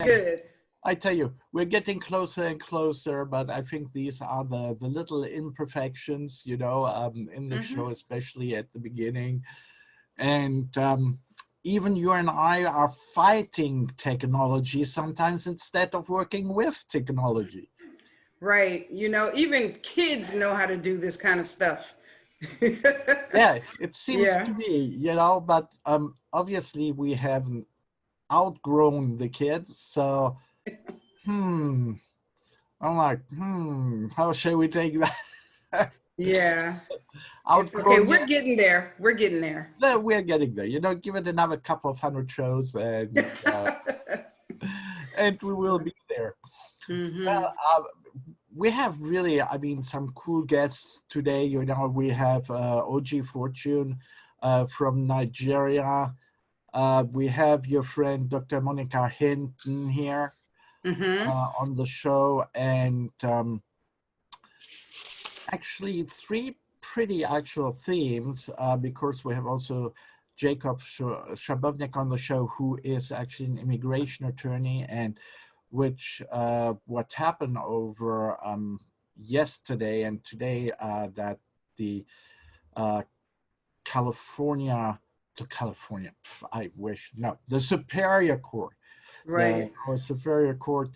Good. I tell you, we're getting closer and closer, but I think these are the little imperfections, you know, in the show, especially at the beginning. And even you and I are fighting technology sometimes instead of working with technology. Right. You know, even kids know how to do this kind of stuff. Yeah, it seems Yeah. to me, you know, but obviously we haven't outgrown the kids. So, I'm like, how shall we take that? Yeah. It's okay. Outgrown We're yet? getting there. We're getting there. No, we're getting there. You know, give it another couple of hundred shows and we will be there. Well, we have really, I mean, some cool guests today. You know, we have Ojie Fortune from Nigeria. We have your friend, Dr. Monica Hinton here on the show. And actually three pretty actual themes because we have also Jacob Sapochnick on the show, who is actually an immigration attorney, and which what happened over yesterday and today that the the Superior Court, Right. the Superior Court,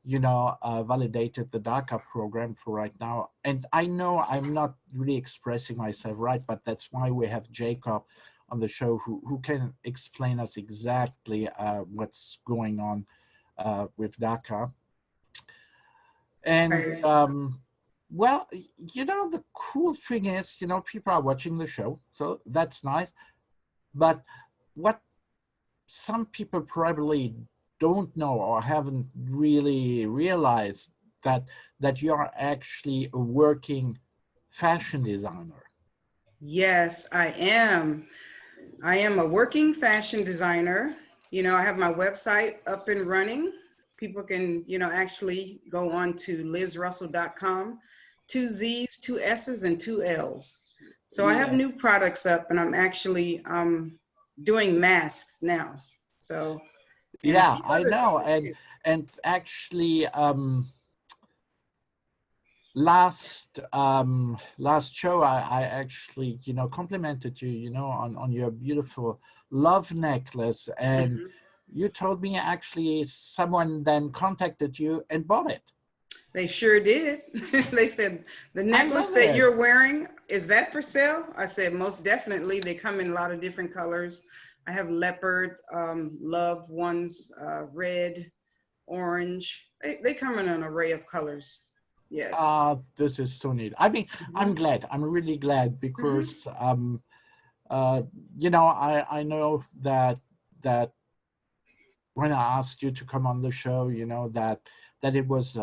you know, validated the DACA program for right now. And I know I'm not really expressing myself right, but that's why we have Jacob on the show who can explain us exactly what's going on with DACA. And well, you know, the cool thing is, you know, people are watching the show, so that's nice. But what some people probably don't know or haven't really realized that you're actually a working fashion designer. Yes, I am. I am a working fashion designer. You know, I have my website up and running. People can, you know, actually go on to lizzrussell.com, 2 Z's, 2 S's, and 2 L's. So I have new products up, and I'm actually doing masks now. So yeah, I know. And actually last show I actually, you know, complimented you, you know, on your beautiful love necklace, and you told me actually someone then contacted you and bought it. They sure did. They said, the necklace that you're wearing, is that for sale? I said, most definitely. They come in a lot of different colors. I have leopard, love ones, red, orange. They come in an array of colors. Yes. This is so neat. I mean, I'm glad. I'm really glad because, you know, I know that when I asked you to come on the show, you know, that it was,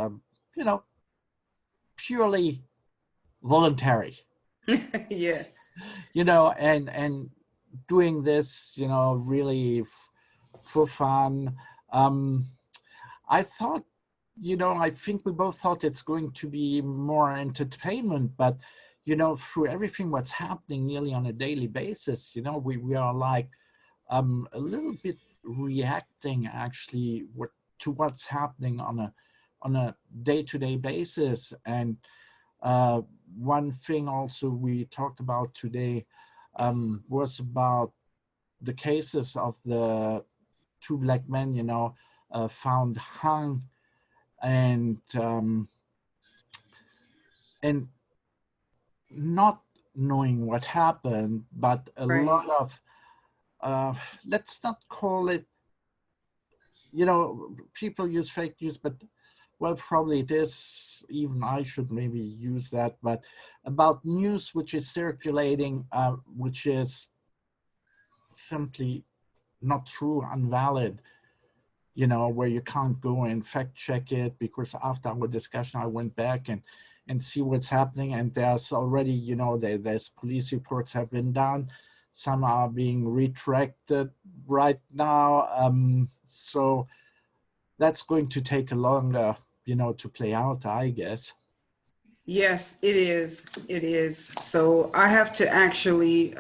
you know, purely voluntary. Yes. You know, and doing this, you know, really for fun. I thought, you know, I think we both thought it's going to be more entertainment, but, you know, through everything what's happening nearly on a daily basis, you know, we are like a little bit reacting actually to what's happening on a day-to-day basis. And one thing also we talked about today was about the cases of the 2 black men, you know, found hung, and not knowing what happened, but a lot of, let's not call it, you know, people use fake news, but well, probably it is, even I should maybe use that, but about news which is circulating, which is simply not true, invalid, you know, where you can't go and fact check it, because after our discussion, I went back and see what's happening. And there's already, you know, there's police reports have been done. Some are being retracted right now. So that's going to take a longer, you know, to play out, I guess. Yes, it is. It is. So I have to actually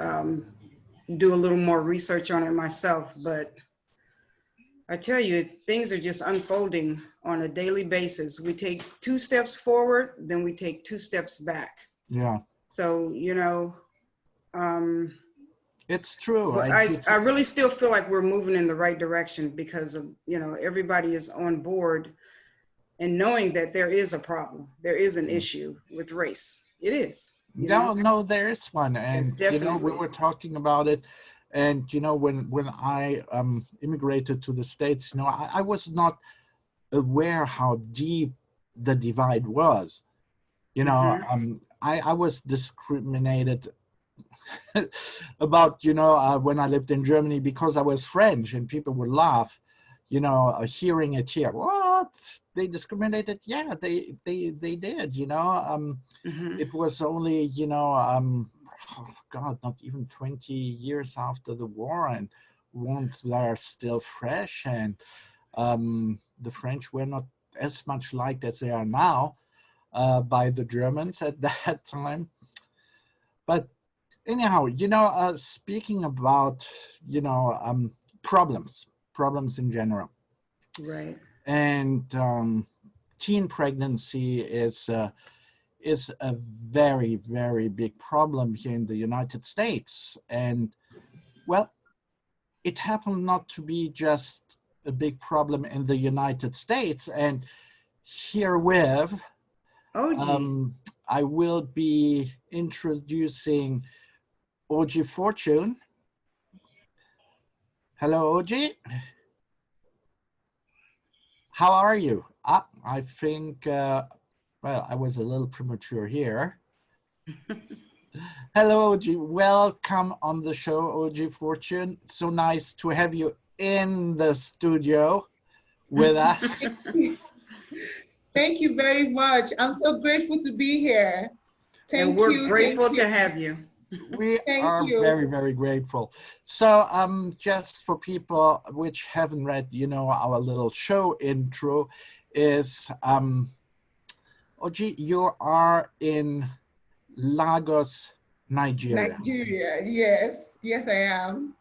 do a little more research on it myself, but I tell you, things are just unfolding on a daily basis. We take 2 steps forward, then we take 2 steps back. Yeah. So, It's true. but I really still feel like we're moving in the right direction because of, everybody is on board and knowing that there is a problem. There is an issue with race. It is. No, there is one. And, we were talking about it. And, when I immigrated to the States, I was not aware how deep the divide was. I was discriminated about, when I lived in Germany because I was French, and people would laugh, hearing it here. What? They discriminated? Yeah, they did, It was only, oh God, not even 20 years after the war, and wounds were still fresh, and the French were not as much liked as they are now by the Germans at that time. But anyhow, speaking about, problems in general. Right. And teen pregnancy is a very, very big problem here in the United States. And, well, it happened not to be just a big problem in the United States. And herewith, I will be introducing Ojie Fortune. Hello, Ojie. How are you? I think, well, I was a little premature here. Hello, Ojie. Welcome on the show, Ojie Fortune. So nice to have you in the studio with us. Thank you very much. I'm so grateful to be here. And we're grateful to have you. We are very, very grateful. So just for people which haven't read, our little show intro is, Ojie, you are in Lagos, Nigeria. Nigeria, yes. Yes, I am.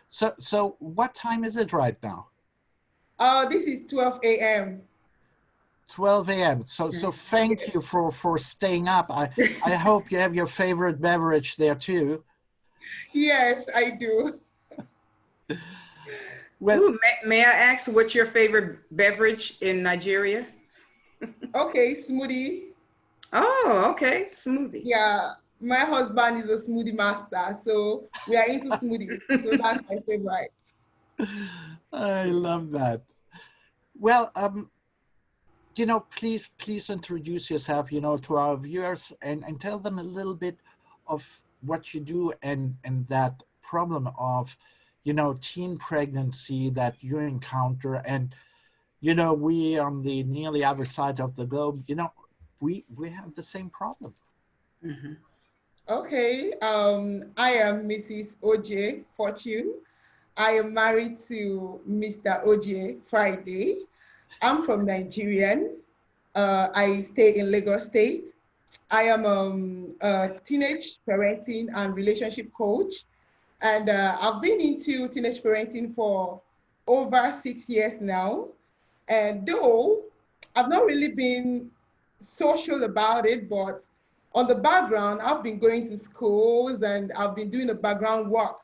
So what time is it right now? This is 12 a.m. 12 a.m. So thank you for staying up. I hope you have your favorite beverage there too. Yes, I do. Well, ooh, may I ask what's your favorite beverage in Nigeria? Okay, smoothie. Oh, okay, smoothie. Yeah, my husband is a smoothie master, so we are into smoothies. So that's my favorite. I love that. Well, please introduce yourself, to our viewers and tell them a little bit of what you do and that problem of, teen pregnancy that you encounter. And, we on the nearly other side of the globe, we have the same problem. Mm-hmm. Okay, I am Mrs. Ojie Fortune. I am married to Mr. Ojie Friday. I'm from Nigerian. I stay in Lagos State. I am a teenage parenting and relationship coach. And I've been into teenage parenting for over 6 years now. And though I've not really been social about it, but on the background, I've been going to schools and I've been doing the background work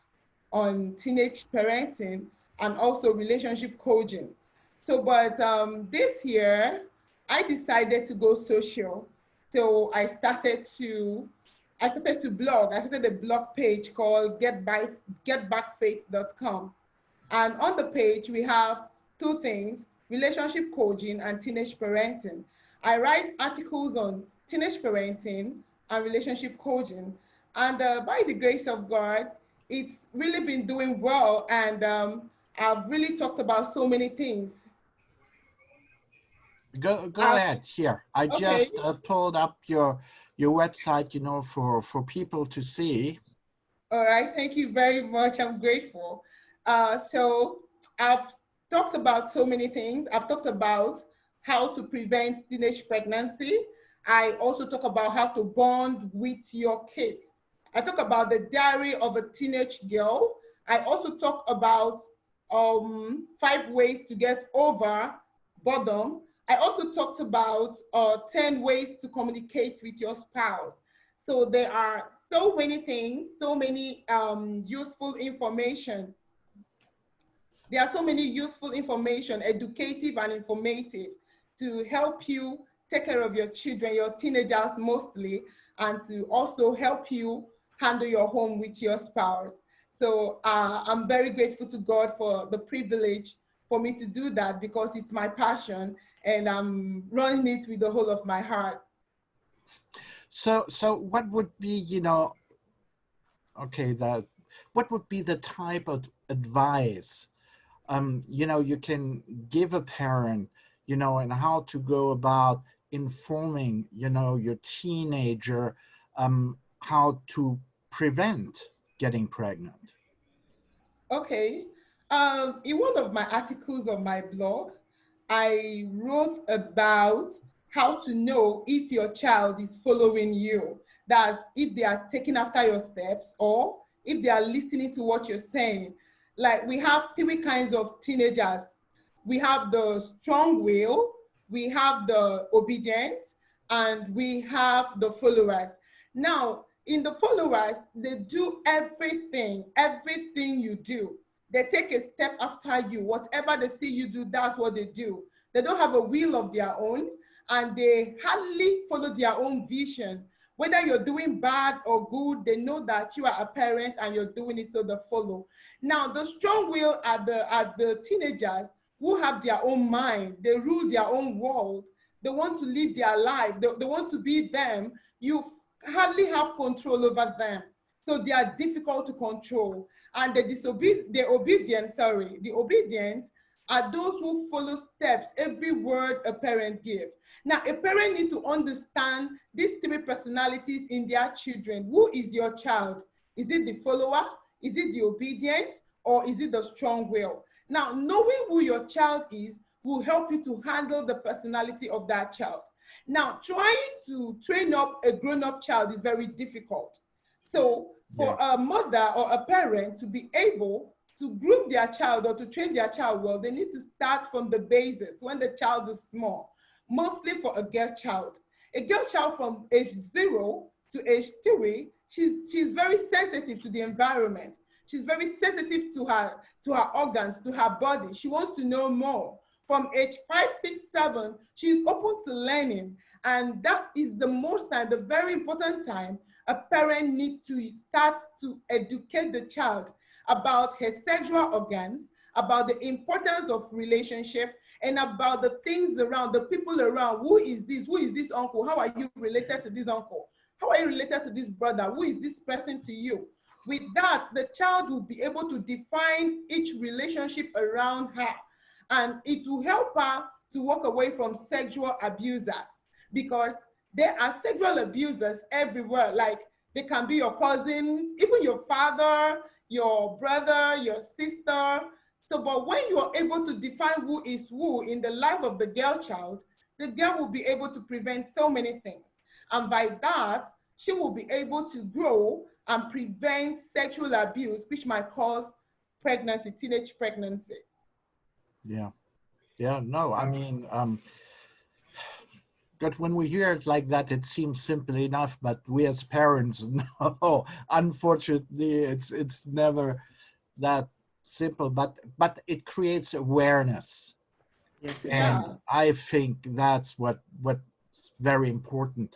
on teenage parenting and also relationship coaching. So, but this year, I decided to go social. So I started to blog. I started a blog page called getbackfaith.com. And on the page, we have 2 things, relationship coaching and teenage parenting. I write articles on teenage parenting and relationship coaching. And by the grace of God, it's really been doing well. And I've really talked about so many things. Go ahead here. I just pulled up your website, for people to see. All right, thank you very much. I'm grateful. So I've talked about so many things. I've talked about how to prevent teenage pregnancy. I also talk about how to bond with your kids. I talk about the diary of a teenage girl. I also talk about 5 ways to get over boredom. I also talked about 10 ways to communicate with your spouse. So there are so many things, so many useful information. There are so many useful information, educative and informative, to help you take care of your children, your teenagers mostly, and to also help you handle your home with your spouse. So I'm very grateful to God for the privilege for me to do that, because it's my passion and I'm running it with the whole of my heart. So what would be, you know, okay, what would be the type of advice, you know, you can give a parent, you know, and how to go about informing, you know, your teenager, how to prevent getting pregnant? Okay. In one of my articles on my blog, I wrote about how to know if your child is following you. That's if they are taking after your steps or if they are listening to what you're saying. Like, we have 3 kinds of teenagers. We have the strong will, we have the obedient, and we have the followers. Now, in the followers, they do everything you do. They take a step after you. Whatever they see you do, that's what they do. They don't have a will of their own, and they hardly follow their own vision. Whether you're doing bad or good, they know that you are a parent and you're doing it, so they follow. Now, the strong will are the teenagers who have their own mind. They rule their own world. They want to live their life. They want to be them. You hardly have control over them. So they are difficult to control. And the obedient are those who follow steps, every word a parent gives. Now, a parent needs to understand these 3 personalities in their children. Who is your child? Is it the follower? Is it the obedient? Or is it the strong will? Now, knowing who your child is will help you to handle the personality of that child. Now, trying to train up a grown-up child is very difficult. So for a mother or a parent to be able to groom their child or to train their child well, they need to start from the basis when the child is small, mostly for a girl child. A girl child from age 0 to age 3, she's very sensitive to the environment. She's very sensitive to her organs, to her body. She wants to know more. From age 5, 6, 7, she's open to learning. And that is the most time, the very important time, a parent needs to start to educate the child about her sexual organs, about the importance of relationship, and about the things around, the people around. Who is this? Who is this uncle? How are you related to this uncle? How are you related to this brother? Who is this person to you? With that, the child will be able to define each relationship around her. And it will help her to walk away from sexual abusers, because there are sexual abusers everywhere. Like, they can be your cousins, even your father, your brother, your sister. So, but when you are able to define who is who in the life of the girl child, the girl will be able to prevent so many things. And by that, she will be able to grow and prevent sexual abuse, which might cause pregnancy, teenage pregnancy. Yeah. Yeah, no, I mean, but when we hear it like that, it seems simple enough, but we as parents know, unfortunately, it's never that simple, but it creates awareness. Yes, and I think that's what's very important.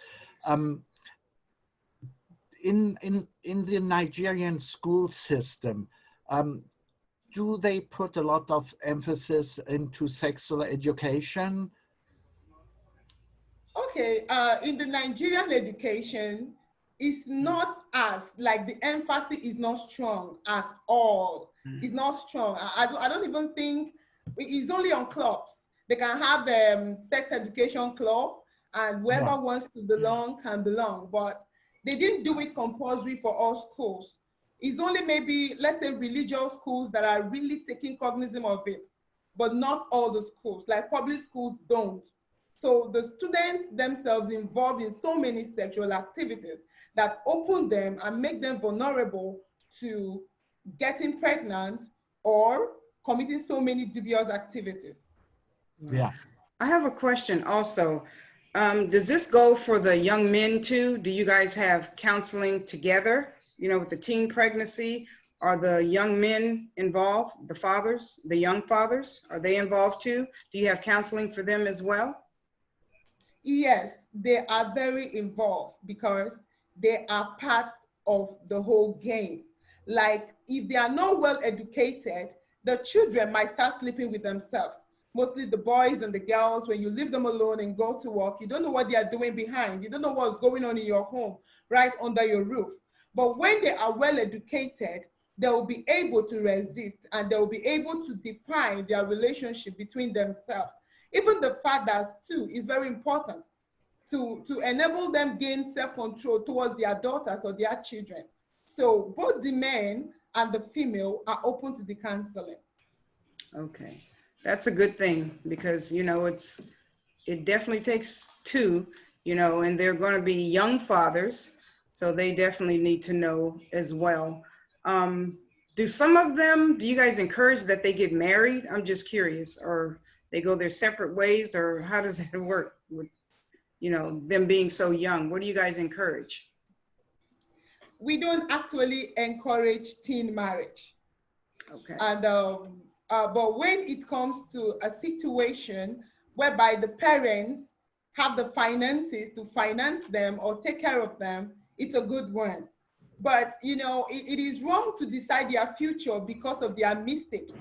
In the Nigerian school system, do they put a lot of emphasis into sexual education? Okay, in the Nigerian education, it's not as, like, the emphasis is not strong at all. It's not strong. I don't even think, it's only on clubs. They can have sex education club, and whoever wants to belong can belong, but they didn't do it compulsory for all schools. It's only maybe, let's say, religious schools that are really taking cognizance of it, but not all the schools. Like, public schools don't. So the students themselves involved in so many sexual activities that open them and make them vulnerable to getting pregnant or committing so many dubious activities. Yeah. I have a question also. Does this go for the young men too? Do you guys have counseling together, you know, with the teen pregnancy? Are the young men involved, the fathers, the young fathers, are they involved too? Do you have counseling for them as well? Yes, they are very involved because they are part of the whole game. Like if they are not well educated, the children might start sleeping with themselves. Mostly the boys and the girls, when you leave them alone and go to work, you don't know what they are doing behind. You don't know what's going on in your home, right under your roof. But when they are well educated, they will be able to resist and they will be able to define their relationship between themselves. Even the fathers too is very important to enable them gain self-control towards their daughters or their children. So both the men and the female are open to the counseling. Okay, that's a good thing because, you know, it definitely takes two, you know, and they're going to be young fathers, so they definitely need to know as well. Do some of them, do you guys encourage that they get married? I'm just curious, or they go their separate ways, or how does it work with, you know, them being so young? What do you guys encourage? We don't actually encourage teen marriage. Okay. And but when it comes to a situation whereby the parents have the finances to finance them or take care of them, it's a good one. But you know, it is wrong to decide their future because of their mistake.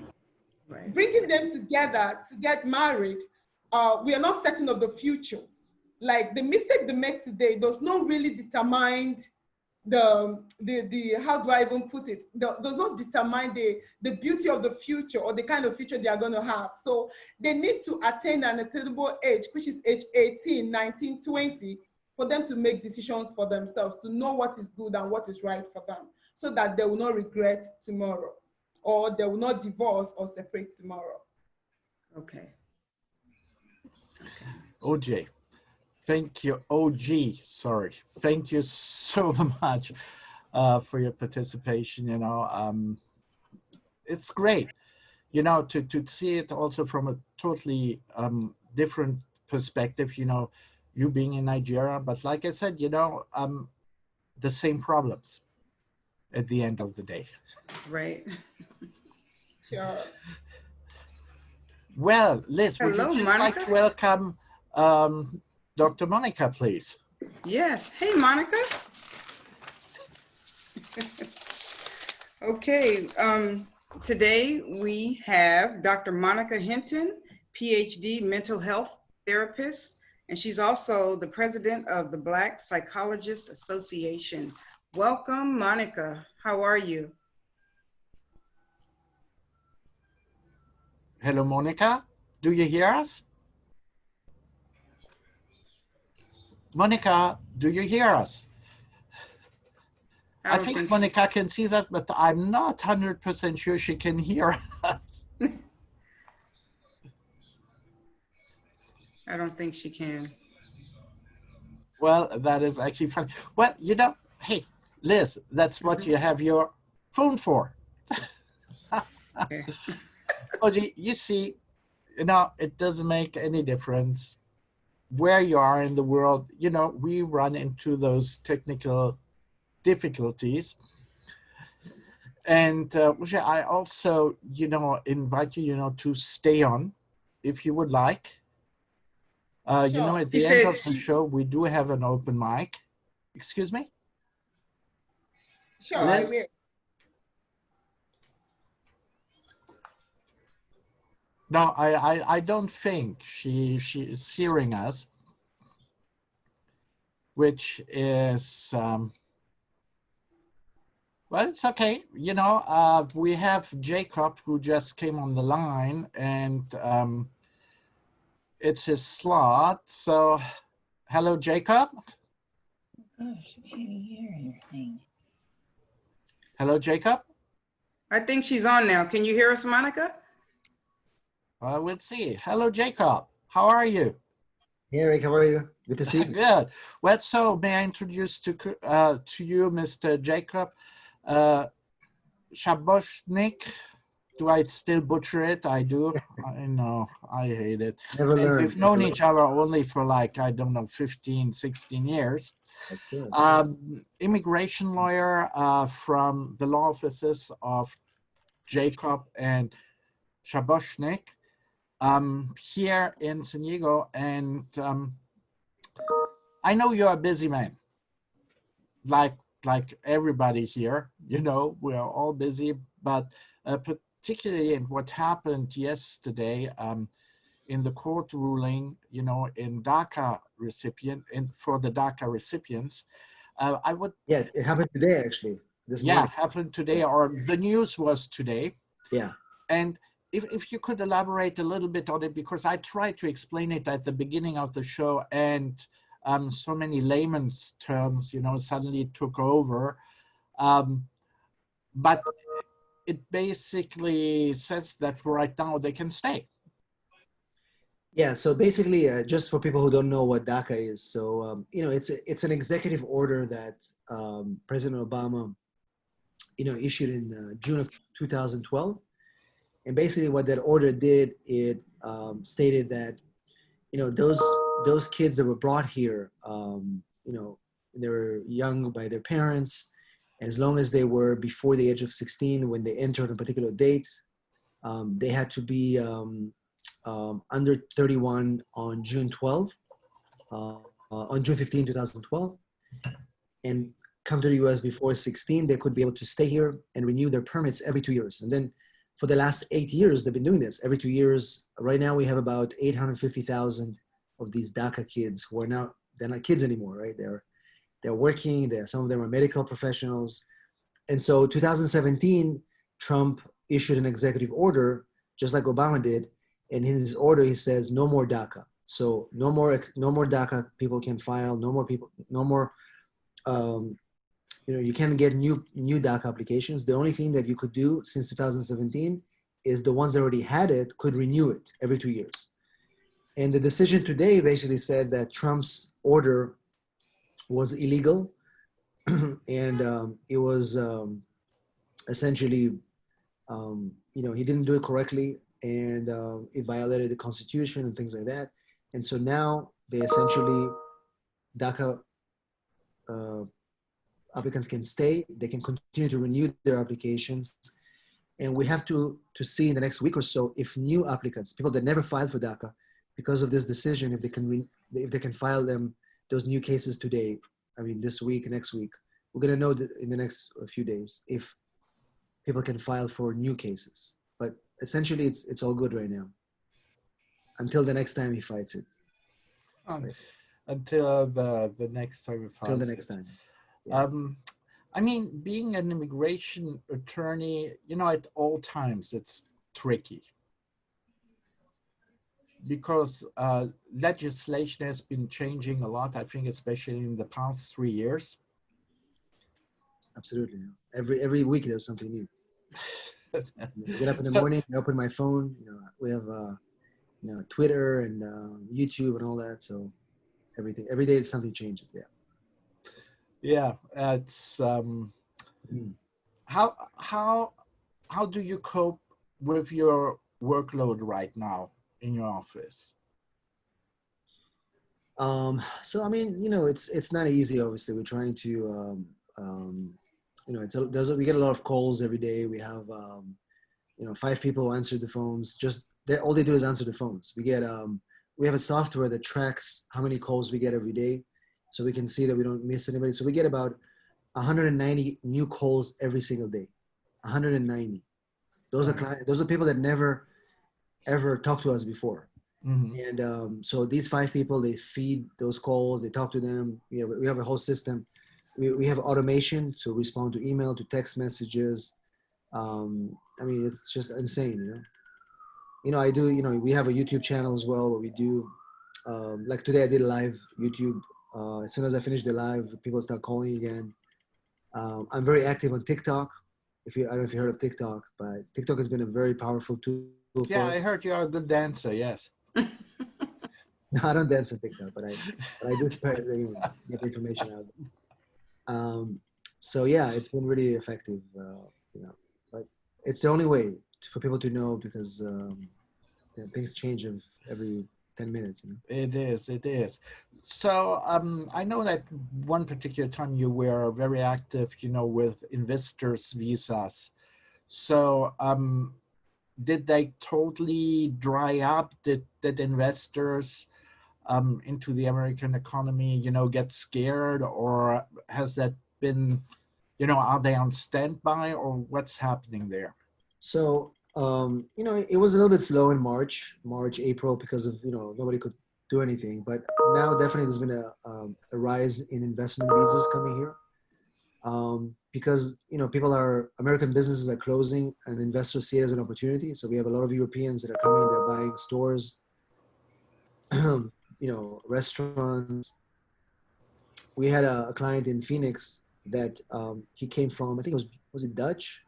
Right. Bringing them together to get married, we are not certain of the future. Like the mistake they make today does not really determine the how do I even put it? Does not determine the beauty of the future or the kind of future they are going to have. So they need to attain an attainable age, which is age 18, 19, 20, for them to make decisions for themselves, to know what is good and what is right for them, so that they will not regret tomorrow, or they will not divorce or separate tomorrow. Okay. Ojie, thank you. Ojie, sorry. Thank you so much for your participation. You know, it's great, you know, to see it also from a totally different perspective, you know, you being in Nigeria, but like I said, you know, the same problems at the end of the day. Right. Sure. Well, Liz, would Hello, you just Monica. like to welcome Dr. Monica, please? Yes. Hey, Monica. Okay. Today we have Dr. Monica Hinton, PhD mental health therapist, and she's also the president of the Black Psychologist Association. Welcome, Monica. How are you? Hello, Monica. Do you hear us? Monica, do you hear us? I think Monica can see us, but I'm not 100% sure she can hear us. I don't think she can. Well, that is actually funny. Well, you know, hey, Liz, that's what you have your phone for. Okay. Ojie, you see, you know, it doesn't make any difference where you are in the world. You know, we run into those technical difficulties. And Ojie, I also, you know, invite you, you know, to stay on if you would like. Sure. You know, at the end of the show, we do have an open mic. Excuse me? Sure, Liz? I will. No, I don't think she is hearing us, which is, well, it's okay. You know, we have Jacob who just came on the line, and it's his slot. So, hello, Jacob. Gosh, I can't hear anything. Hello, Jacob. I think she's on now. Can you hear us, Monica? We'll see. Hello, Jacob. How are you? Hey, Eric, how are you? Good to see you. Good. Well, so may I introduce to you, Mr. Jacob Sapochnick? Do I still butcher it? I do. I know. I hate it. Never And learn. we've known each other only for like, I don't know, 15, 16 years. That's good. Immigration lawyer from the law offices of Jacob and Sapochnick here in San Diego. And I know you're a busy man, like everybody here. You know, we are all busy, but particularly in what happened yesterday in the court ruling, you know, in DACA for the DACA recipients, I would. Yeah, it happened today, actually, this morning. Yeah, happened today, or the news was today. Yeah. And if you could elaborate a little bit on it, because I tried to explain it at the beginning of the show, and so many layman's terms, you know, suddenly took over. But it basically says that right now they can stay. Yeah, so basically, just for people who don't know what DACA is, so, you know, it's an executive order that President Obama, you know, issued in June of 2012. And basically what that order did, it stated that, you know, those kids that were brought here, you know, they were young by their parents, as long as they were before the age of 16 when they entered a particular date, they had to be under 31 on June 15, 2012, and come to the US before 16, they could be able to stay here and renew their permits every 2 years. And then for the last 8 years, they've been doing this every 2 years. Right now, we have about 850,000 of these DACA kids who are now, they're not kids anymore, right? They're working, some of them are medical professionals. And so 2017, Trump issued an executive order, just like Obama did. And in his order, he says, no more DACA. So no more DACA people can file, no more, you know, you can't get new DACA applications. The only thing that you could do since 2017 is the ones that already had it could renew it every 2 years. And the decision today basically said that Trump's order was illegal, and it was essentially, you know, he didn't do it correctly, and it violated the Constitution and things like that. And so now they essentially, DACA applicants can stay, they can continue to renew their applications. And we have to see in the next week or so if new applicants, people that never filed for DACA, because of this decision, if they can file those new cases today, I mean this week, next week, we're gonna know in the next few days if people can file for new cases. But essentially, it's all good right now until the next time he fights it. Until the next time he fights it. Until the next time. Yeah. I mean, being an immigration attorney, you know, at all times it's tricky because legislation has been changing a lot, I think, especially in the past 3 years. Absolutely. Every week there's something new. I get up in the morning, I open my phone, you know, we have you know, Twitter and YouTube and all that. So every day something changes. Yeah. Yeah, it's how do you cope with your workload right now in your office? So I mean, you know, it's not easy. Obviously, we're trying to, you know, we get a lot of calls every day. We have, you know, 5 people who answer the phones. All they do is answer the phones. We have a software that tracks how many calls we get every day, so we can see that we don't miss anybody. So we get about 190 new calls every single day. 190. Those are people that never ever talked to us before. Mm-hmm. And so these 5 people, they feed those calls, they talk to them. We have a whole system. We have automation to respond to email, to text messages. I mean, it's just insane, you know. You know, I do, you know, we have a YouTube channel as well where we do, like today I did a live YouTube. As soon as I finish the live, people start calling again. I'm very active on TikTok. I don't know if you heard of TikTok, but TikTok has been a very powerful tool for us. Yeah, I heard you are a good dancer, yes. No, I don't dance on TikTok, but I do get information out. So yeah, it's been really effective, you know, but it's the only way for people to know because things change every 10 minutes. It is. It is. So I know that one particular time you were very active, with investors' visas. So did they totally dry up? Did investors into the American economy, get scared, or has that been, are they on standby, or what's happening there? So, it was a little bit slow in March, April, because of, nobody could do anything. But now definitely there's been a rise in investment visas coming here. Because, American businesses are closing and investors see it as an opportunity. So we have a lot of Europeans that are coming, they're buying stores, restaurants. We had a client in Phoenix that he came from, I think was it Dutch?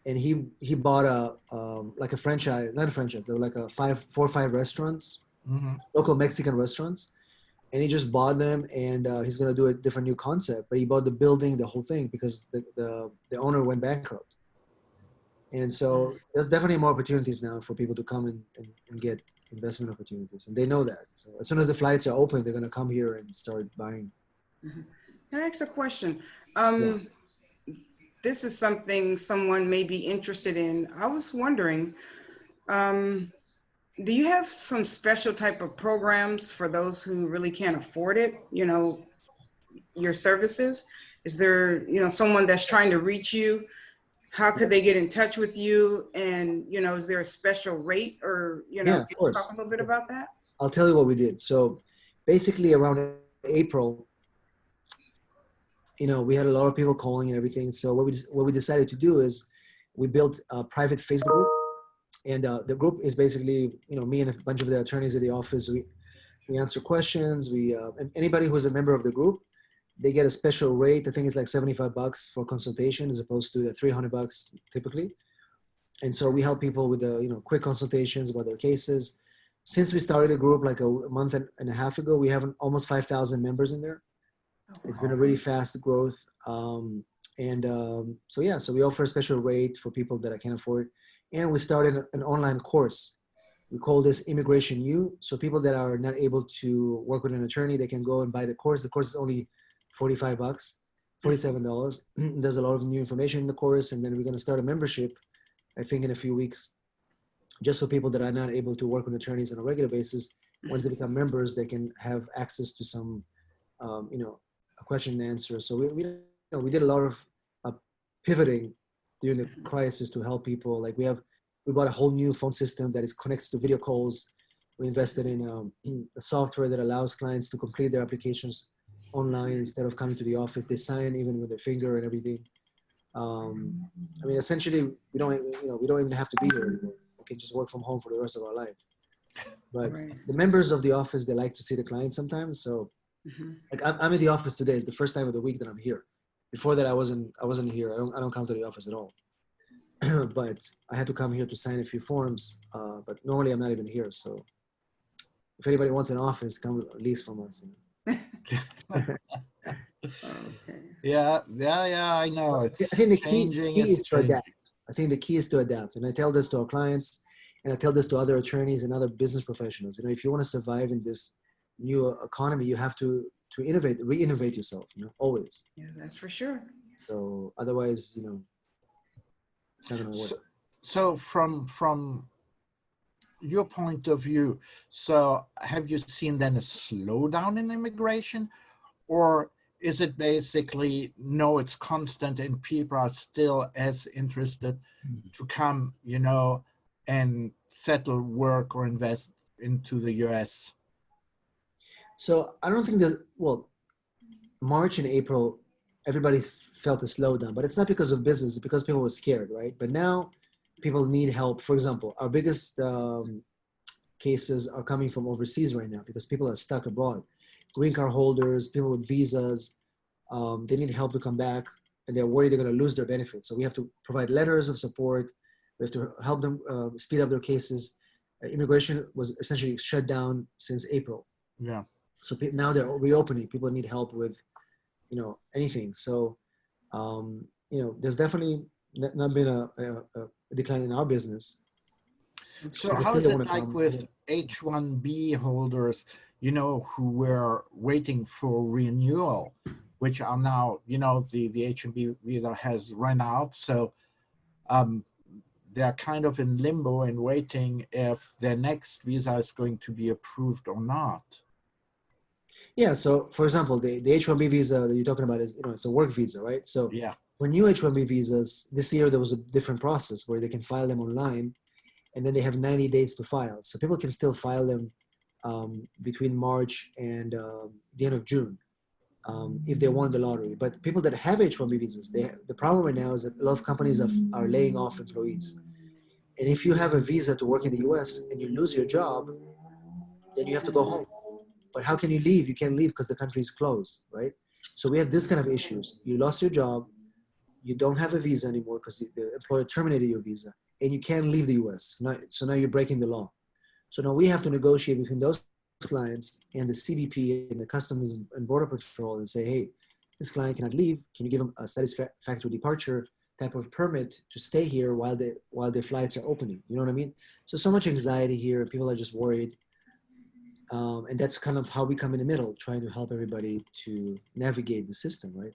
And he bought like a franchise, not a franchise. There were like 4 or 5 restaurants, local Mexican restaurants, and he just bought them. And he's gonna do a different new concept. But he bought the building, the whole thing, because the owner went bankrupt. And so there's definitely more opportunities now for people to come and get investment opportunities, and they know that. So as soon as the flights are open, they're gonna come here and start buying. Can I ask a question? This is something someone may be interested in. I was wondering, do you have some special type of programs for those who really can't afford it, your services? Is there, someone that's trying to reach you? How could they get in touch with you? And, is there a special rate, or, Yeah, of course. Talk a little bit about that? I'll tell you what we did. So basically around April, we had a lot of people calling and everything. So what we decided to do is we built a private Facebook group, and the group is basically, me and a bunch of the attorneys at the office. We answer questions. And anybody who's a member of the group, they get a special rate. I think it's like $75 for consultation as opposed to the $300 typically. And so we help people with the, quick consultations about their cases. Since we started the group like a month and a half ago, we have almost 5,000 members in there. It's been a really fast growth. So we offer a special rate for people that I can't afford. And we started an online course. We call this Immigration U. So people that are not able to work with an attorney, they can go and buy the course. The course is only $45, $47. There's a lot of new information in the course. And then we're going to start a membership, I think in a few weeks, just for people that are not able to work with attorneys on a regular basis. Once they become members, they can have access to some, a question and answer. So we did a lot of pivoting during the crisis to help people. Like we bought a whole new phone system that is connects to video calls. We invested in a software that allows clients to complete their applications online instead of coming to the office. They sign even with their finger and everything. Essentially, we don't even have to be here anymore. We can just work from home for the rest of our life. But the members of the office, they like to see the clients sometimes. So like I'm in the office today. It's the first time of the week that I'm here. Before that, I wasn't here. I don't come to the office at all. But I had to come here to sign a few forms. But normally I'm not even here. So if anybody wants an office, come lease from us. Yeah, I know. I think the key is to adapt. I think the key is to adapt. And I tell this to our clients, and I tell this to other attorneys and other business professionals. If you want to survive in this new economy, you have to reinnovate yourself, always. Yeah, that's for sure. So otherwise, it's not going to work. So from your point of view, so have you seen then a slowdown in immigration, or is it basically, no, it's constant and people are still as interested to come, and settle, work, or invest into the US? So I don't think March and April, everybody felt a slowdown, but it's not because of business, it's because people were scared, right? But now people need help. For example, our biggest cases are coming from overseas right now because people are stuck abroad. Green card holders, people with visas, they need help to come back, and they're worried they're going to lose their benefits. So we have to provide letters of support. We have to help them speed up their cases. Immigration was essentially shut down since April. Yeah. So now they're reopening. People need help with, anything. So, there's definitely not been decline in our business. So how is it like with H-1B holders, you know, who were waiting for renewal, which are now, you know, the H-1B visa has run out. So they're kind of in limbo and waiting if their next visa is going to be approved or not. Yeah, so for example, the H-1B visa that you're talking about is, you know, it's a work visa, right? So yeah, for new H-1B visas, this year there was a different process where they can file them online, and then they have 90 days to file. So people can still file them between March and the end of June if they won the lottery. But people that have H-1B visas, the problem right now is that a lot of companies are laying off employees. And if you have a visa to work in the US and you lose your job, then you have to go home. But how can you leave? You can't leave because the country is closed, right? So we have this kind of issues. You lost your job, you don't have a visa anymore because the employer terminated your visa, and you can't leave the US. So now you're breaking the law. So now we have to negotiate between those clients and the CBP and the Customs and Border Patrol and say, hey, this client cannot leave. Can you give them a satisfactory departure type of permit to stay here while the flights are opening? You know what I mean? So much anxiety here. People are just worried. And that's kind of how we come in the middle, trying to help everybody to navigate the system, right?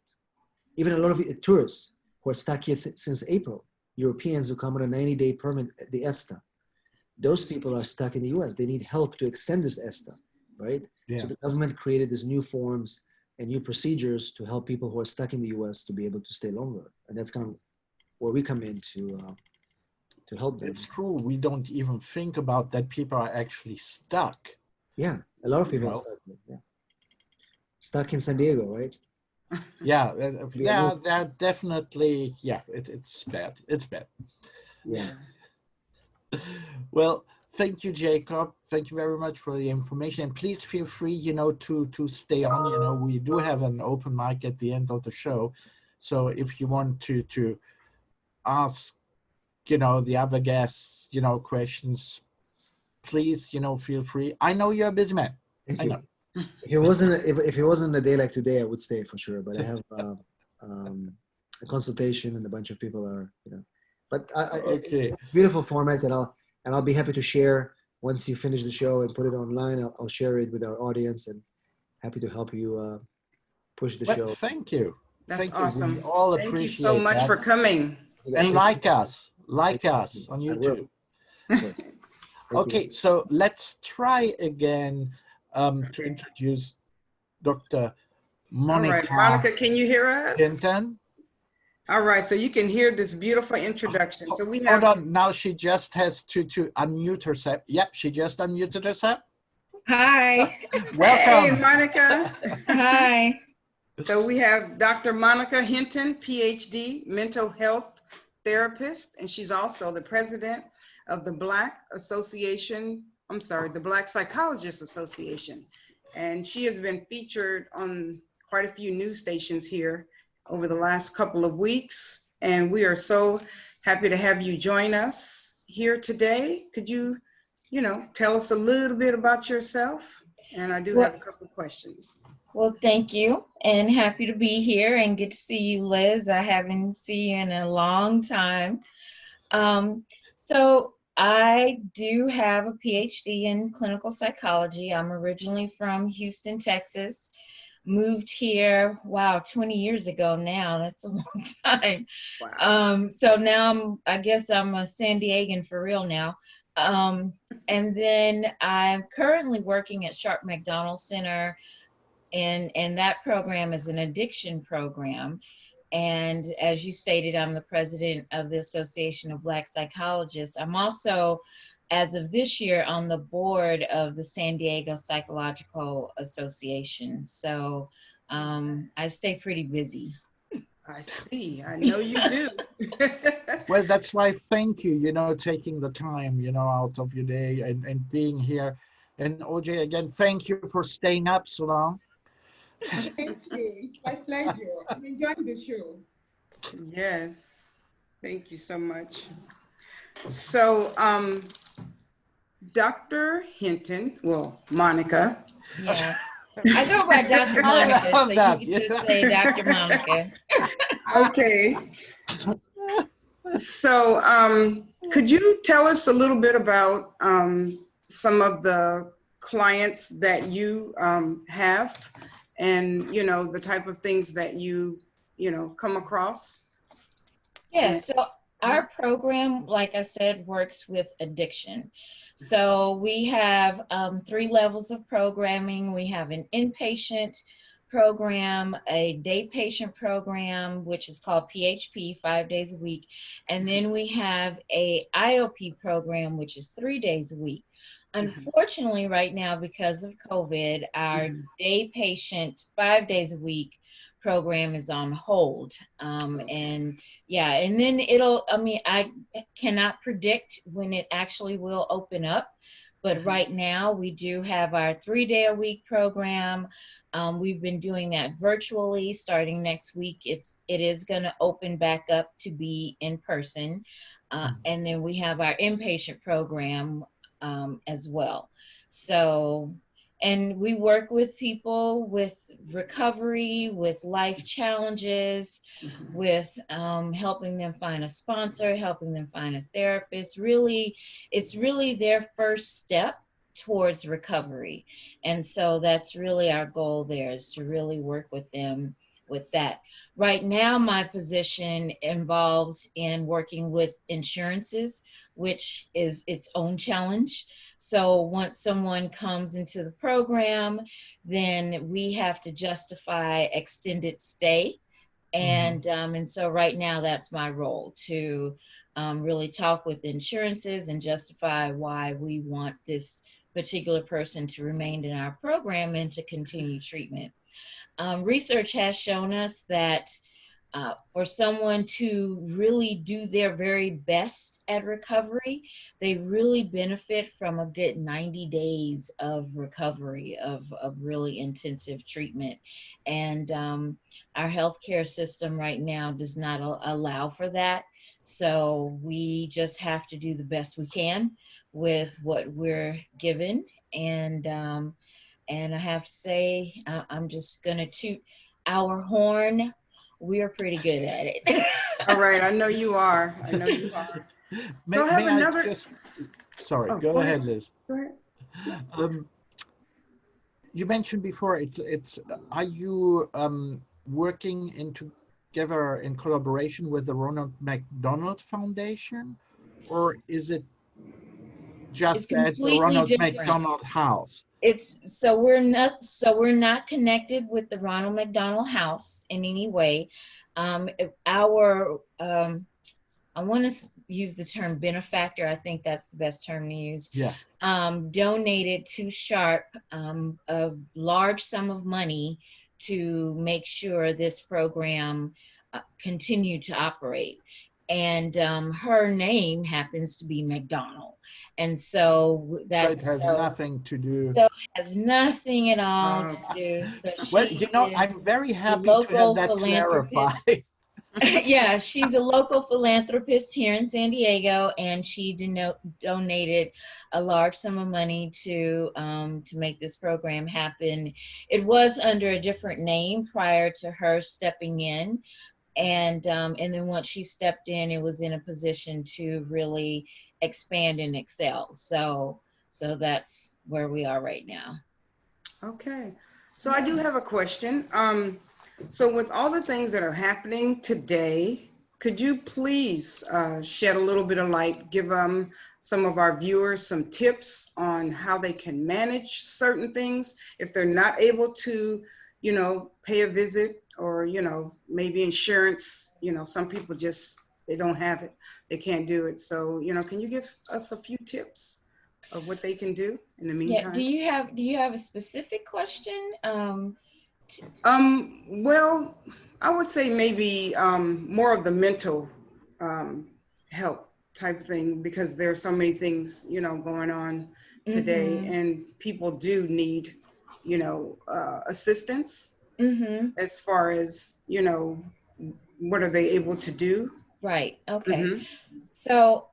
Even a lot of tourists who are stuck here since April, Europeans who come on a 90-day permit at the ESTA, those people are stuck in the US. They need help to extend this ESTA, right? Yeah. So the government created these new forms and new procedures to help people who are stuck in the US to be able to stay longer. And that's kind of where we come in to help them. It's true. We don't even think about that people are actually stuck. Yeah, a lot of people are stuck. Yeah. Stuck in San Diego, right? Yeah, yeah, they're definitely, yeah, it's bad. It's bad. Yeah. Well, thank you, Jacob. Thank you very much for the information. And please feel free, you know, to stay on. You know, we do have an open mic at the end of the show. So if you want to ask, you know, the other guests, you know, questions, please, you know, feel free. I know you're a busy man. Thank you. If it wasn't a day like today, I would stay for sure. But I have a consultation and a bunch of people are, you know. But okay. Beautiful format, and I'll be happy to share once you finish the show and put it online. I'll share it with our audience, and happy to help you push the show. Thank you. That's thank awesome. You. We all thank appreciate you so much that. for coming. And like us on YouTube. Okay, so let's try again to introduce Dr. Monica. All right, Monica, can you hear us? Hinton. All right, so you can hear this beautiful introduction. So we have. Hold on, now she just has to unmute herself. Yep, she just unmuted herself. Hi. Welcome. Hey, Monica. Hi. So we have Dr. Monica Hinton, PhD, mental health therapist, and she's also the president of the Black Psychologist Association. And she has been featured on quite a few news stations here over the last couple of weeks. And we are so happy to have you join us here today. Could you, you know, tell us a little bit about yourself? And I do have a couple of questions. Well, thank you, and happy to be here and get to see you, Liz. I haven't seen you in a long time. So I do have a PhD in clinical psychology. I'm originally from Houston, Texas. Moved here, 20 years ago now. That's a long time. Wow. So now I guess I'm a San Diegan for real now. And then I'm currently working at Sharp McDonald Center, and that program is an addiction program. And as you stated, I'm the president of the Association of Black Psychologists. I'm also, as of this year, on the board of the San Diego Psychological Association. So I stay pretty busy. I see. I know you do. Well, that's why thank you, you know, taking the time, you know, out of your day and being here. And Ojie, again, thank you for staying up so long. Thank you. It's my pleasure. I'm enjoying the show. Yes. Thank you so much. So, Dr. Hinton, Monica. Yeah. I go by Dr. Monica, so you can just say Dr. Monica. Okay. So could you tell us a little bit about some of the clients that you have and, you know, the type of things that you know, come across? Yes, so our program, like I said, works with addiction. So we have 3 levels of programming. We have an inpatient program, a day patient program, which is called PHP, 5 days a week. And then we have a IOP program, which is 3 days a week. Unfortunately, right now, because of COVID, our day patient 5 days a week program is on hold. And yeah, and then I mean, I cannot predict when it actually will open up, but right now we do have our 3-day-a-week program. We've been doing that virtually. Starting next week, it is going to open back up to be in person. And then we have our inpatient program as well. So, and we work with people with recovery, with life challenges, with helping them find a sponsor, helping them find a therapist. Really, it's really their first step towards recovery. And so that's really our goal there, is to really work with them with that. Right now, my position involves in working with insurances, which is its own challenge. So once someone comes into the program, then we have to justify extended stay. And so right now that's my role, to really talk with insurances and justify why we want this particular person to remain in our program and to continue treatment. Research has shown us that for someone to really do their very best at recovery, they really benefit from a good 90 days of recovery, of really intensive treatment. And our healthcare system right now does not allow for that. So we just have to do the best we can with what we're given. And I have to say, I'm just gonna toot our horn. We're pretty good at it. All right, I know you are. I know you are. So I have another. Sorry, Oh, go ahead, Liz. Go ahead. You mentioned before, are you working together in collaboration with the Ronald McDonald Foundation, or is it just at the Ronald McDonald House? So we're not connected with the Ronald McDonald House in any way. I want to use the term benefactor. I think that's the best term to use. Yeah. Donated to Sharp a large sum of money to make sure this program continued to operate. And her name happens to be McDonald. And so that has nothing to do. So it has nothing at all to do. So well, you know, I'm very happy to have that clarified. Yeah, she's a local philanthropist here in San Diego, and she donated a large sum of money to make this program happen. It was under a different name prior to her stepping in. And then once she stepped in, it was in a position to really expand and excel. So that's where we are right now. Okay. So I do have a question. So with all the things that are happening today, could you please shed a little bit of light, give some of our viewers some tips on how they can manage certain things if they're not able to, you know, pay a visit, or, you know, maybe insurance, you know, some people just, they don't have it. They can't do it. So, you know, can you give us a few tips of what they can do in the meantime? Yeah. Do you have a specific question? Well, I would say maybe more of the mental help type thing, because there are so many things, you know, going on today, and people do need, you know, assistance. As far as, you know, what are they able to do? Right. Okay. So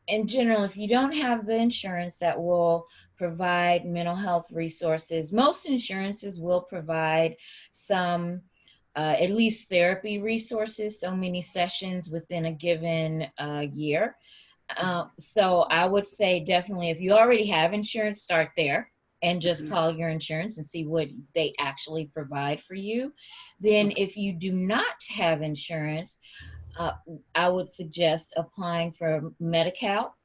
in general, if you don't have the insurance that will provide mental health resources, most insurances will provide some at least therapy resources, so many sessions within a given year. So I would say definitely, if you already have insurance, start there and just call your insurance and see what they actually provide for you. Then if you do not have insurance, I would suggest applying for Medi-Cal.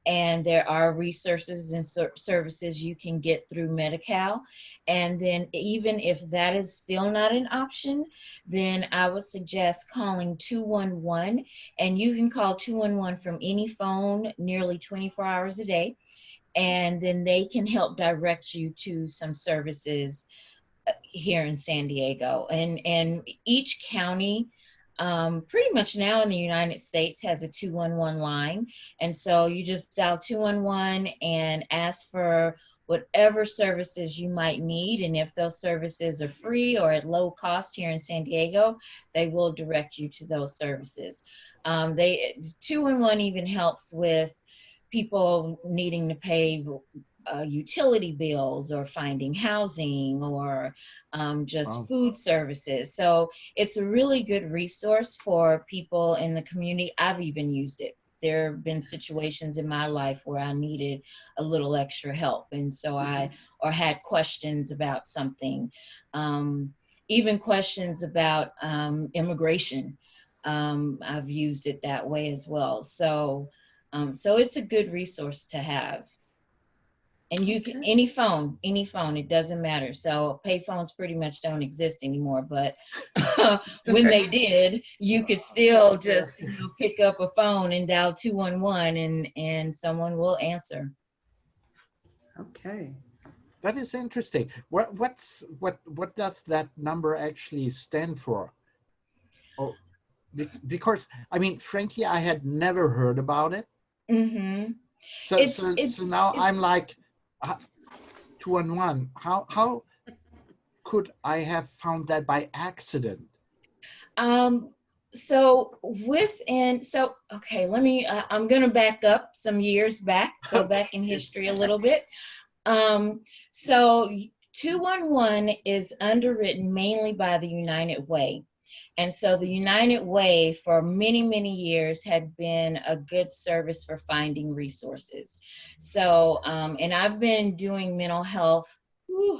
And there are resources and services you can get through Medi-Cal. And then even if that is still not an option, then I would suggest calling 211. And you can call 211 from any phone nearly 24 hours a day. And then they can help direct you to some services here in San Diego. And each county, pretty much now in the United States, has a 211 line. And so you just dial 211 and ask for whatever services you might need. And if those services are free or at low cost here in San Diego, they will direct you to those services. 211 even helps with people needing to pay utility bills or finding housing or just food services. So it's a really good resource for people in the community. I've even used it. There have been situations in my life where I needed a little extra help. And so or had questions about something, even questions about immigration. I've used it that way as well. So it's a good resource to have. And you can, any phone, it doesn't matter. So pay phones pretty much don't exist anymore, but when they did, you could still just pick up a phone and dial 211 and someone will answer. Okay. That is interesting. What does that number actually stand for? Oh, because I mean, frankly, I had never heard about it. Mm-hmm. So now I'm like, 211. How could I have found that by accident? Okay, let me, I'm going to back up some years back, go back in history a little bit. So 211 is underwritten mainly by the United Way. And so the United Way for many, many years had been a good service for finding resources. So, and I've been doing mental health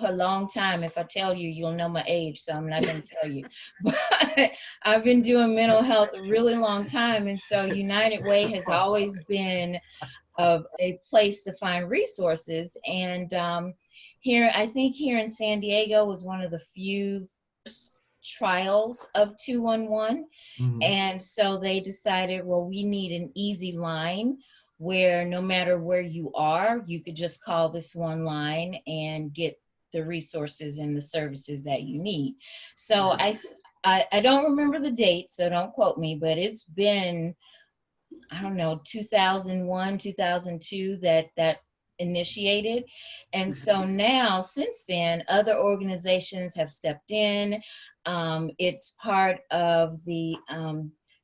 a long time. If I tell you, you'll know my age, so I'm not going to tell you. But I've been doing mental health a really long time. And so United Way has always been a place to find resources. And I think here in San Diego was one of the few trials of 211. And so they decided, well, we need an easy line where no matter where you are, you could just call this one line and get the resources and the services that you need. So I don't remember the date, so don't quote me, but it's been, I don't know, 2001, 2002 that initiated. And so now, since then, other organizations have stepped in. It's part of the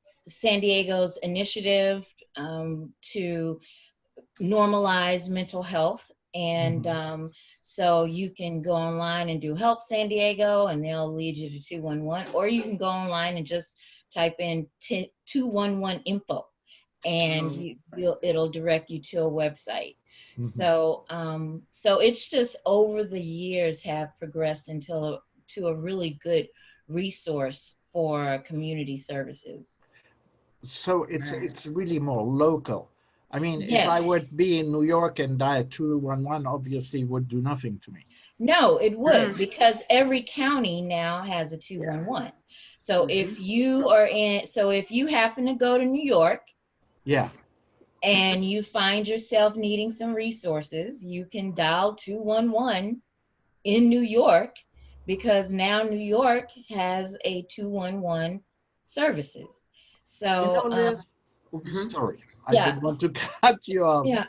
San Diego's initiative to normalize mental health. And so you can go online and do Help San Diego, and they'll lead you to 211, or you can go online and just type in 211 info, and it'll direct you to a website. So it's just over the years have progressed to a really good resource for community services. So it's really more local. I mean, Yes. If I would be in New York and dial 211, obviously it would do nothing to me. No, it would, because every county now has a 211. So if you happen to go to New York, and you find yourself needing some resources, you can dial 211 in New York, because now New York has a 211 services. So, Liz, sorry, I didn't want to cut you off. Yeah.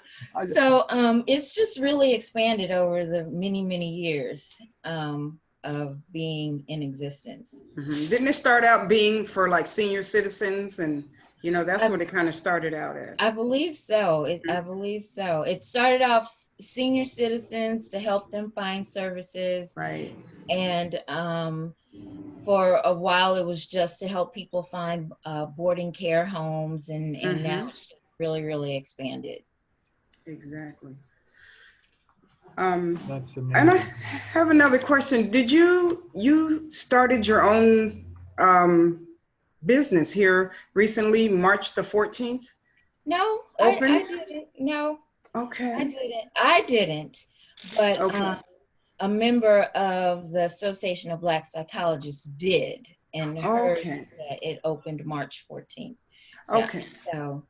So it's just really expanded over the many, many years of being in existence. Didn't it start out being for like senior citizens, and that's what it kind of started out as? I believe so. I believe so. It started off senior citizens to help them find services. Right. And for a while, it was just to help people find boarding care homes, and now it's really, really expanded. Exactly. That's amazing. And I have another question. Did you started your own business here recently, March the 14th? No, Opened? I didn't. No. Okay. I didn't. But Okay. a member of the Association of Black Psychologists did, and hers Okay. it opened March 14th. Okay. Yeah, so.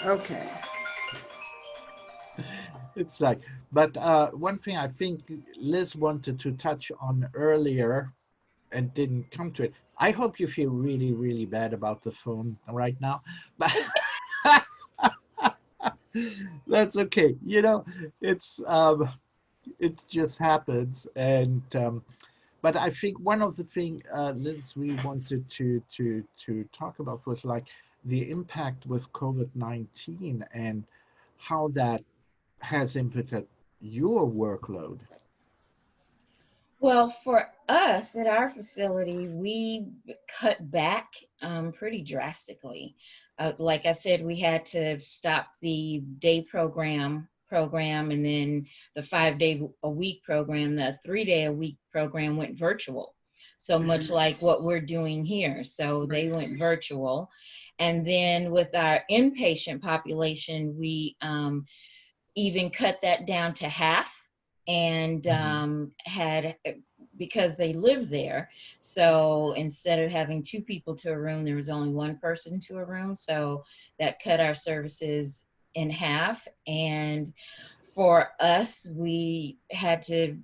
Okay. It's like, but one thing I think Liz wanted to touch on earlier and didn't come to it. I hope you feel really, really bad about the phone right now, but that's okay. You know, it's it just happens. And but I think one of the things Liz we wanted to talk about was like the impact with COVID-19 and how that has impacted your workload. Well, for us at our facility, we cut back pretty drastically. Like I said, we had to stop the day program, and then the 5-day-a-week program, the 3-day-a-week program went virtual. So much like what we're doing here. So they went virtual. And then with our inpatient population, we even cut that down to half, and had, because they live there, so instead of having 2 people to a room, there was only 1 person to a room, so that cut our services in half. And for us, we had to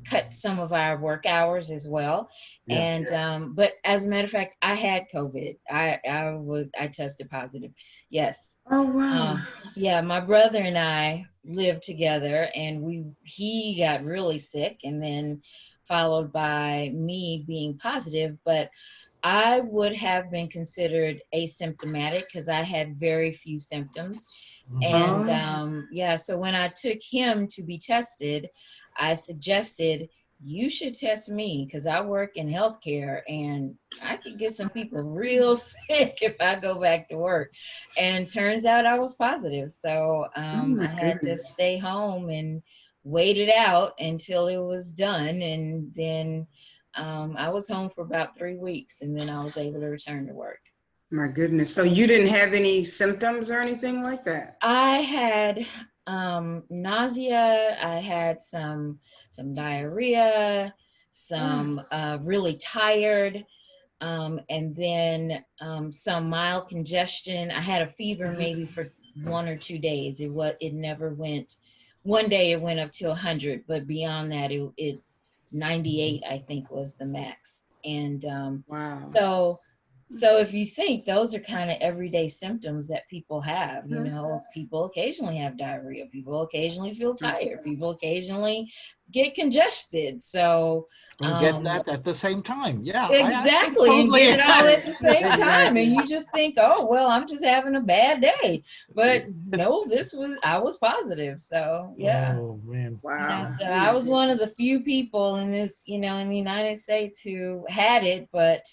cut some of our work hours as well. And but as a matter of fact, I had COVID. I tested positive. Yes. Oh wow. Yeah, my brother and I lived together, and he got really sick, and then followed by me being positive. But I would have been considered asymptomatic because I had very few symptoms. And yeah, so when I took him to be tested, I suggested, you should test me because I work in healthcare and I could get some people real sick if I go back to work. And turns out I was positive. So I had to stay home and wait it out until it was done. And then I was home for about 3 weeks, and then I was able to return to work. My goodness. So you didn't have any symptoms or anything like that? I had nausea. I had some diarrhea, some really tired, and then some mild congestion. I had a fever maybe for 1 or 2 days. It never went. One day it went up to 100, but beyond that, it 98 I think was the max. And wow. So if you think, those are kind of everyday symptoms that people have, you know, people occasionally have diarrhea, people occasionally feel tired, people occasionally get congested. So and get that at the same time. Yeah, exactly. Totally. And get it all at the same time. And you just think, oh, well, I'm just having a bad day. But no, I was positive. So yeah. Oh man. Wow. Yeah, so I was one of the few people in this, you know, in the United States who had it, but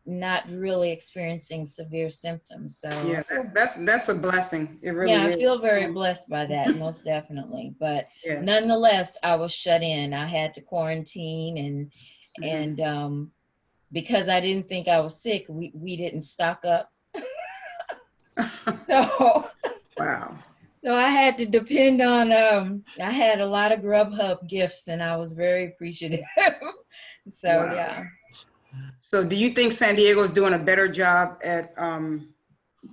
not really experiencing severe symptoms. So yeah, that's a blessing. It really is. I feel very blessed by that, most definitely. But yes. Nonetheless, I was shut in. I had to quarantine, and because I didn't think I was sick, we didn't stock up. So wow. So I had to depend on I had a lot of Grubhub gifts, and I was very appreciative. So wow. yeah. So do you think San Diego is doing a better job at,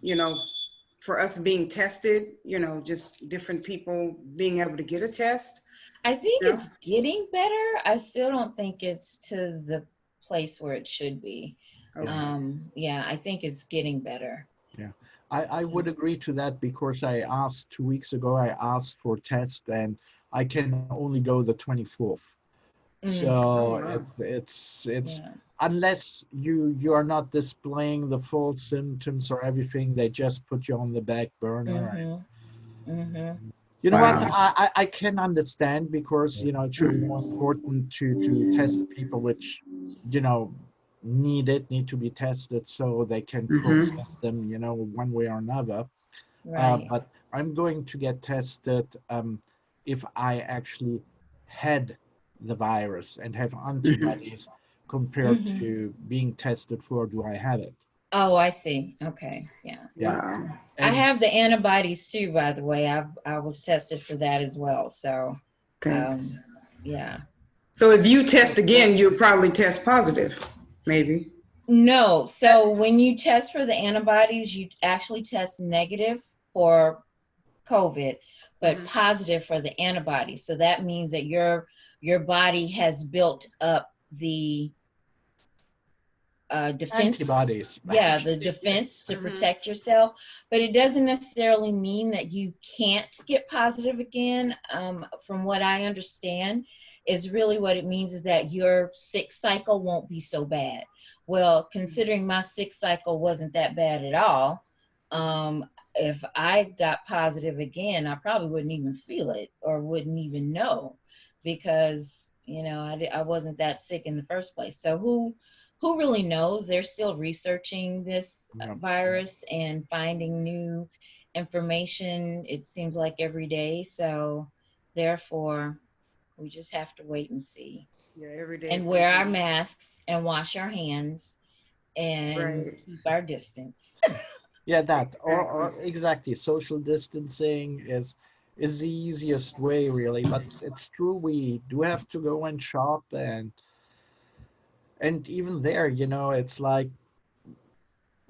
you know, for us being tested, you know, just different people being able to get a test? I think it's getting better. I still don't think it's to the place where it should be. Okay. Yeah, I think it's getting better. Yeah, I would agree to that, because I asked 2 weeks ago, I asked for test, and I can only go the 24th. So it's unless you are not displaying the full symptoms or everything, they just put you on the back burner. You know what? I can understand, because you know it should be more important to test people which you know, need to be tested so they can Mm-hmm. process them, you know, one way or another. Right. But I'm going to get tested if I actually had the virus and have Mm-hmm. antibodies compared Hmm. to being tested for do I have it? Oh, I see. Okay. Yeah. Yeah. Wow. I And have the antibodies too, by the way. I was tested for that as well. So, Okay. yeah. So if you test again, you'll probably test positive, maybe. No. So when you test for the antibodies, you actually test negative for COVID, but Mm-hmm. positive for the antibodies. So that means that your body has built up the defense, antibodies, yeah, the actually, yeah. defense to Mm-hmm. protect yourself. But it doesn't necessarily mean that you can't get positive again. From what I understand, is really what it means is that your sick cycle won't be so bad. Well, considering my sick cycle wasn't that bad at all, if I got positive again, I probably wouldn't even feel it or wouldn't even know, because I wasn't that sick in the first place. So who really knows? They're still researching this Yeah. virus and finding new information, it seems like every day. So therefore, we just have to wait and see. Yeah, every day And is wear our something. masks and wash our hands and Right. keep our distance. Yeah, that Exactly. or exactly social distancing is the easiest way really, but it's true we do have to go and shop and even there, you know, it's like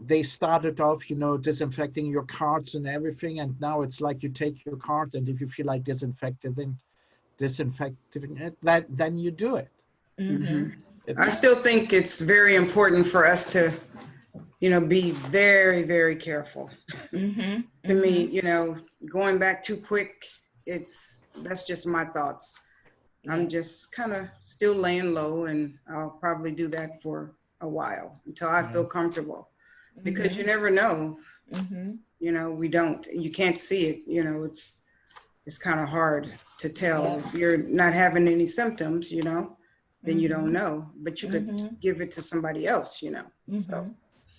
they started off, you know, disinfecting your carts and everything, and now it's like you take your cart and if you feel like disinfecting it, that then you do it. Mm-hmm. Mm-hmm. I It's still think it's very important for us to, be very, very careful. Mm-hmm. To me, Mm-hmm. going back too quick, that's just my thoughts. I'm Yes. just kind of still laying low, and I'll probably do that for a while until I yeah, feel comfortable, because Mm-hmm. you never know. Mm-hmm. We don't. You can't see it. It's kind of hard to tell Yep. if you're not having any symptoms. Then you don't Mm-hmm. know, but you could Mm-hmm. give it to somebody else. So. Mm-hmm.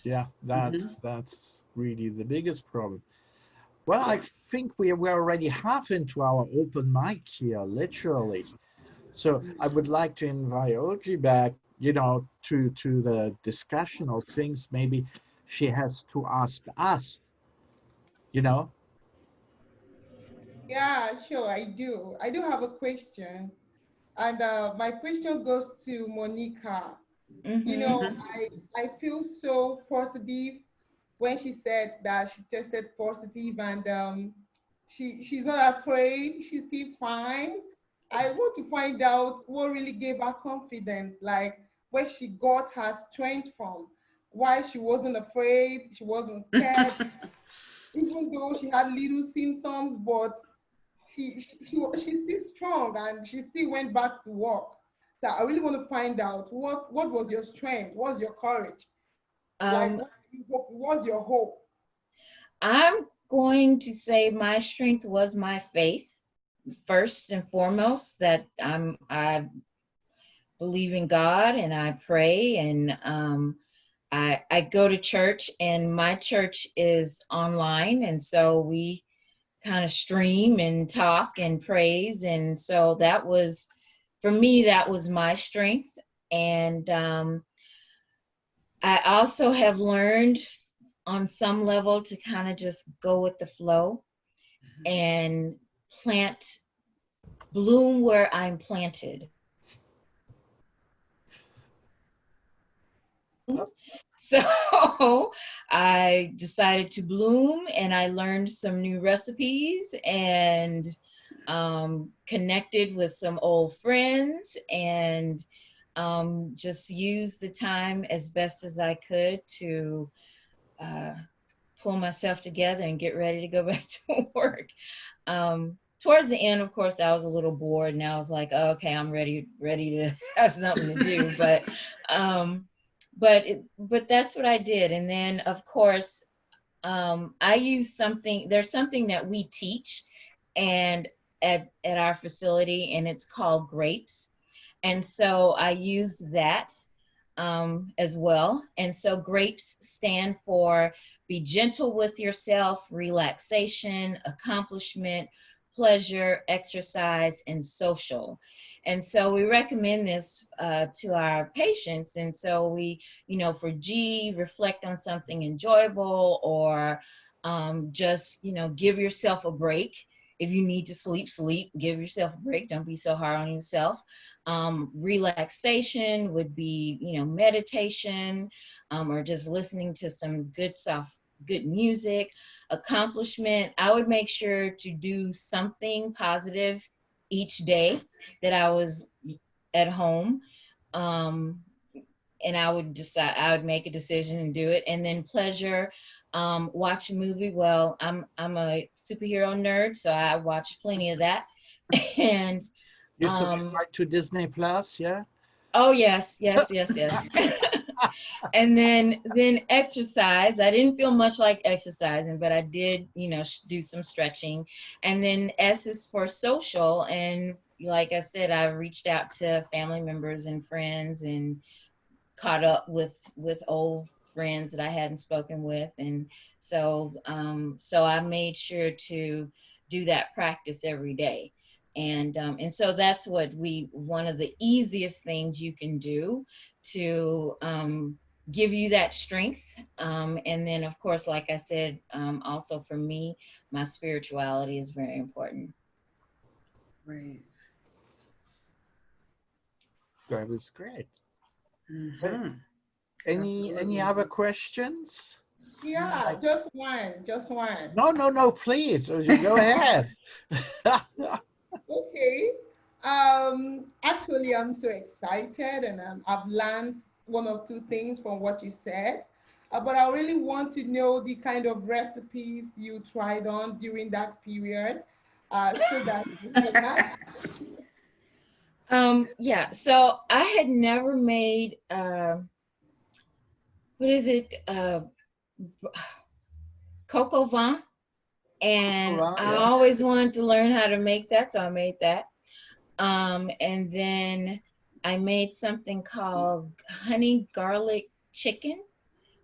yeah, Mhm. that's really the biggest problem. Well, I think we're already half into our open mic here, literally. So I would like to invite Oji back, you know, to the discussion of things maybe she has to ask us, you know. Yeah, sure, I do. I do have a question. And my question goes to Monica. You Mm-hmm. know, Mhm. I feel so positive when she said that she tested positive, and she's not afraid. She's still fine. I want to find out what really gave her confidence, like where she got her strength from, why she wasn't afraid, she wasn't scared, even though she had little symptoms, but she's still strong and she still went back to work. So I really want to find out what was your strength, what's your courage, like Um, what's your hope? I'm going to say my strength was my faith, first and foremost. That I believe in God and I pray, and I go to church, and my church is online, and so we kind of stream and talk and praise, and so that was, for me, that was my strength. And I also have learned on some level to kind of just go with the flow and plant, bloom where I'm planted. Uh, So I decided to bloom, and I learned some new recipes and connected with some old friends, and just used the time as best as I could to uh, pull myself together and get ready to go back to work. Towards the end, of course, I was a little bored, and I was like, oh, okay, I'm ready to have something to do. Um, but that's what I did. And then, of course, I use something. There's something that we teach, and at our facility, and it's called grapes. And so I used that as well. And so grapes stand for be gentle with yourself, relaxation, accomplishment, pleasure, exercise, and social. And so we recommend this to our patients. And so we, you know, for G, reflect on something enjoyable, or just, you know, give yourself a break. If you need to sleep, sleep, give yourself a break. Don't be so hard on yourself. Relaxation would be, you know, meditation, or just listening to some good music. Accomplishment, I would make sure to do something positive each day that I was at home. And I would make a decision and do it. And then pleasure, watch a movie. Well, I'm a superhero nerd, so I watch plenty of that. And you subscribe to Disney Plus, yeah? Oh yes. And then exercise. I didn't feel much like exercising, but I did, you know, do some stretching. And then S is for social. And like I said, I reached out to family members and friends and caught up with old friends that I hadn't spoken with. And so I made sure to do that practice every day. And so that's one of the easiest things you can do to give you that strength. And then, of course, like I said, also for me, my spirituality is very important. Right. That was great. Mm-hmm. Any other questions? Yeah, just one. No, please. You go ahead. Okay. Actually, I'm so excited, and I've learned one or two things from what you said. But I really want to know the kind of recipes you tried on during that period, so that yeah, so I had never made what is it, coq au vin, and I always wanted to learn how to make that, so I made that. And then I made something called honey garlic chicken,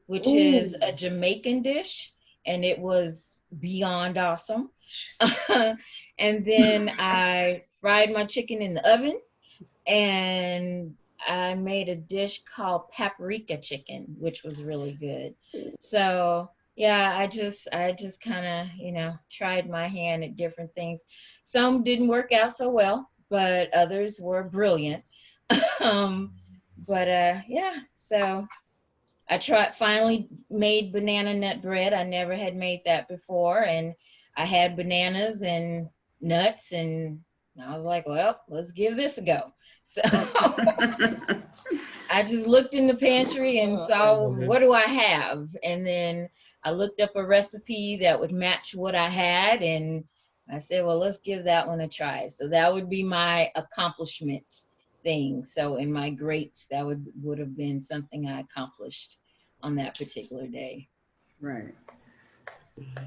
which is a Jamaican dish, and it was beyond awesome. And then I fried my chicken in the oven, and I made a dish called paprika chicken, which was really good. So yeah, I just kind of, you know, tried my hand at different things. Some didn't work out so well, but others were brilliant. Yeah, so I finally made banana nut bread. I never had made that before, and I had bananas and nuts, and I was like, well, let's give this a go. So I just looked in the pantry and saw, what do I have? And then I looked up a recipe that would match what I had, and I said, well, let's give that one a try. So that would be my accomplishment thing. So in my grapes, that would have been something I accomplished on that particular day. Right.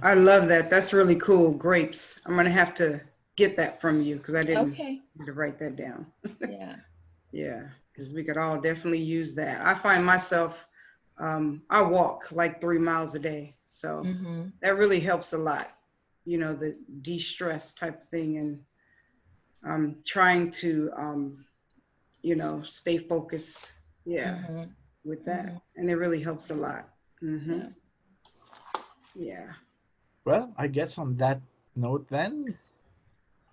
I love that. That's really cool. Grapes. I'm going to have to get that from you because I didn't need to write that down. Yeah. Yeah, because we could all definitely use that. I find myself, I walk like 3 miles a day. So that really helps a lot, you know, the de-stress type of thing. And I'm trying to, you know, stay focused. Yeah, with that. And it really helps a lot. Yeah. Well, I guess on that note then,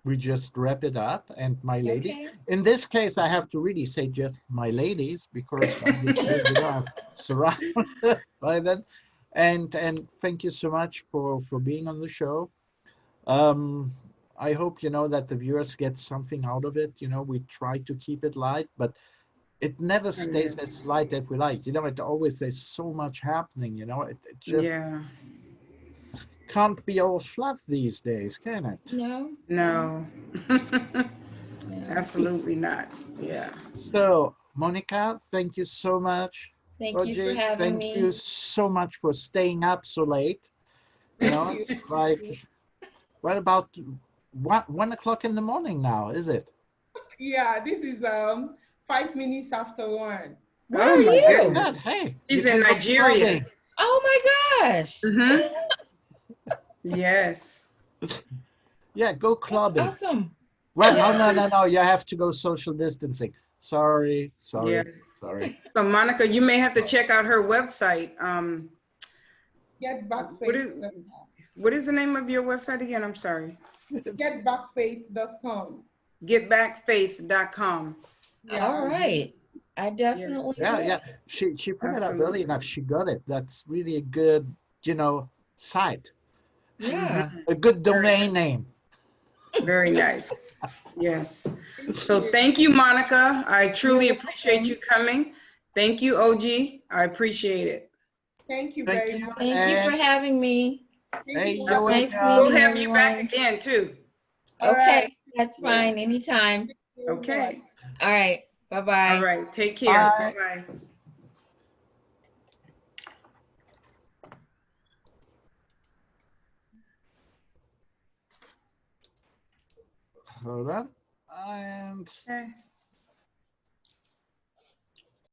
we just wrap it up. And my ladies, in this case, I have to really say just my ladies, because I'm surrounded by them. And thank you so much for being on the show. I hope, you know, that the viewers get something out of it. You know, we try to keep it light, but it never stays as light as we like. You know, it always, there's so much happening, you know, it just can't be all fluff these days, can it? No. Absolutely not. Yeah. So, Monica, thank you so much. Thank you for having me. Thank you so much for staying up so late. You know, it's like, what about 1 o'clock in the morning now, is it? Yeah, this is 5 minutes after 1. Where Oh are my you? goodness. Hey, She's you in can go Nigeria. clubbing. Oh my gosh. Hmm. Yes. Yeah, go That's clubbing. awesome. Well, Yes. no, you have to go social distancing. Sorry. Yes. Sorry. So Monica, you may have to check out her website. What is the name of your website again? I'm sorry. Getbackfaith.com. Getbackfaith.com. Yeah. All right. I definitely will. Yeah. She put it up early Absolutely. enough. She got it. That's really a good, site. Yeah. A good domain name. Very nice. Yes. So thank you, Monica. I truly appreciate you coming. Thank you, Ojie. I appreciate it. Thank you Thank very you. much. Thank you for having me. Hey, Thank you. you're Nice welcome. We'll meeting have you back everyone. again too. All right. Okay, that's fine. Anytime. Okay. All right. Bye-bye. All right. Take care. Bye. Bye. Hold on. And Okay.